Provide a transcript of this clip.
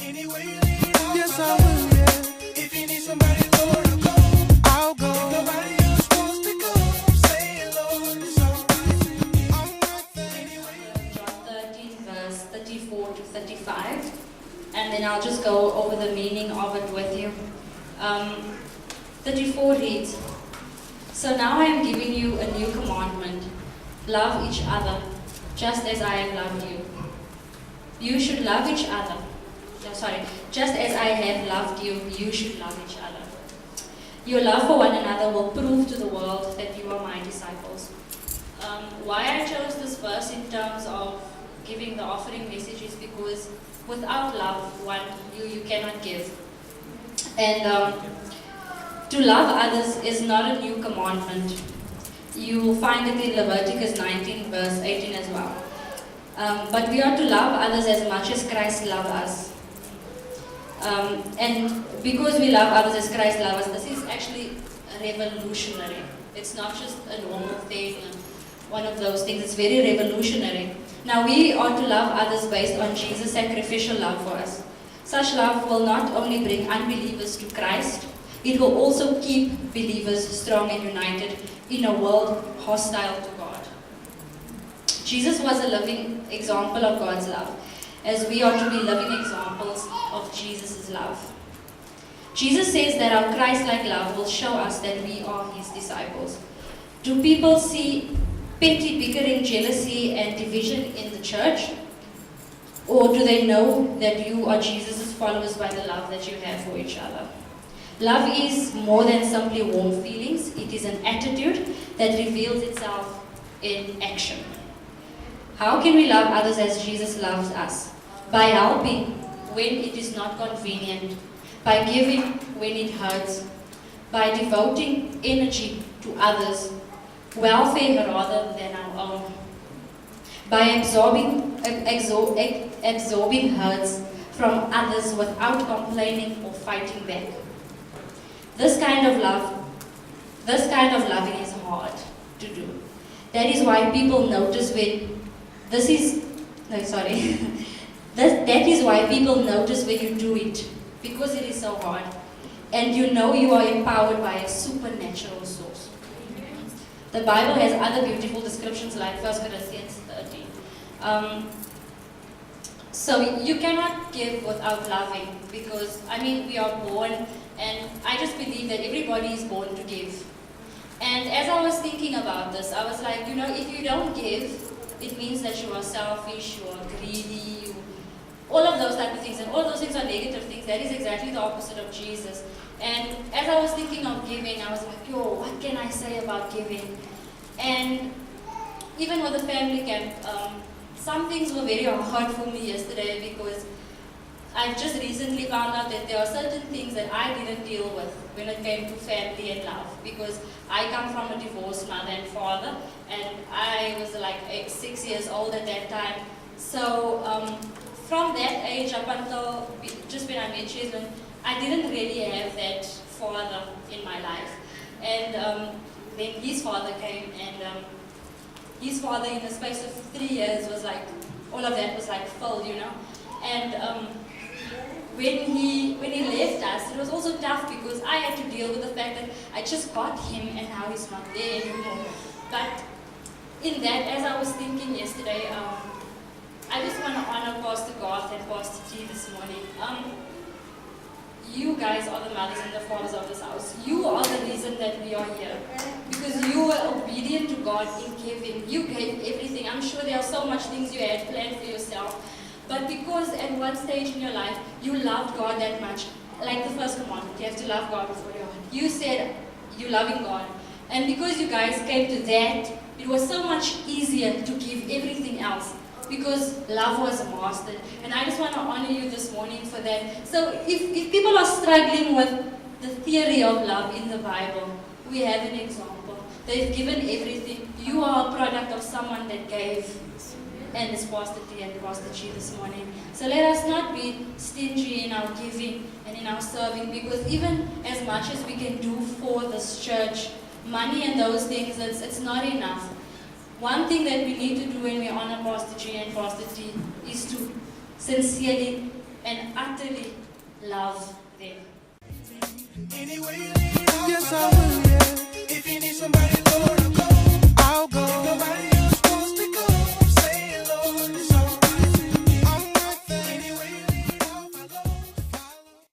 Anywhere you lead, Yes, I will, yeah. if you need somebody, Lord, I'll go. if nobody else wants to go, say it, Lord, it's alright. I'm worth it. Anywhere you lead. John 13, verse 34 to 35, and then I'll just go over the meaning of it with you. 34 reads, "So now I am giving you a new commandment. Love each other, just as I have loved you. You should love each other. Just as I have loved you, you should love each other. Your love for one another will prove to the world that you are my disciples." Why I chose this verse in terms of giving the offering message is because without love, you cannot give. And to love others is not a new commandment. You will find it in Leviticus 19, verse 18 as well. But we are to love others as much as Christ loved us. And because we love others as Christ loves us, this is actually revolutionary. It's not just a normal thing, one of those things. It's very revolutionary. Now we are to love others based on Jesus' sacrificial love for us. Such love will not only bring unbelievers to Christ, it will also keep believers strong and united in a world hostile to God. Jesus was a living example of God's love, as we are to be living examples of Jesus' love. Jesus says that our Christ-like love will show us that we are His disciples. Do people see petty bickering, jealousy, and division in the church? Or do they know that you are Jesus' followers by the love that you have for each other? Love is more than simply warm feelings. It is an attitude that reveals itself in action. How can we love others as Jesus loves us? By helping when it is not convenient, by giving when it hurts, by devoting energy to others, welfare rather than our own, by absorbing hurts from others without complaining or fighting back. This kind of loving is hard to do. That is why people notice when that is why people notice when you do it, because it is so hard. And you know you are empowered by a supernatural source. The Bible has other beautiful descriptions like 1 Corinthians 13. So you cannot give without loving, because we are born, and I just believe that everybody is born to give. And as I was thinking about this, I was like, if you don't give, it means that you are selfish, you are greedy, all of those type of things, and all those things are negative things. That is exactly the opposite of Jesus. And as I was thinking of giving, I was like, what can I say about giving? And even with the family camp, some things were very hard for me yesterday, because I've just recently found out that there are certain things that I didn't deal with when it came to family and love, because I come from a divorced mother and father, and I was like 6 years old at that time. So from that age up until just when I met Cheslin, I didn't really have that father in my life. And then his father came, and his father in the space of 3 years was like, all of that was like filled, And when he left us, it was also tough, because I had to deal with the fact that I just got him and now he's not there anymore. But in that, as I was thinking yesterday, I just want to honor Pastor Garth and Pastor T this morning. You guys are the mothers and the fathers of this house. You are the reason that we are here, because you were obedient to God in giving. You gave everything. I'm sure there are so much things you had planned for yourself, but because at one stage in your life you loved God that much, like the first commandment, you have to love God before your heart. You said you loving God, and because you guys came to that, it was so much easier to give everything else, because love was mastered. And I just want to honor you this morning for that. So if people are struggling with the theory of love in the Bible, we have an example. They've given everything. You are a product of someone that gave, and it's Pastor T and Pastor Chi this morning. So let us not be stingy in our giving and in our serving, because even as much as we can do for this church, money and those things, it's not enough. One thing that we need to do when we honor Pastor G and Pastor T is to sincerely and utterly love them. Anyway, you lead, Yes, I will.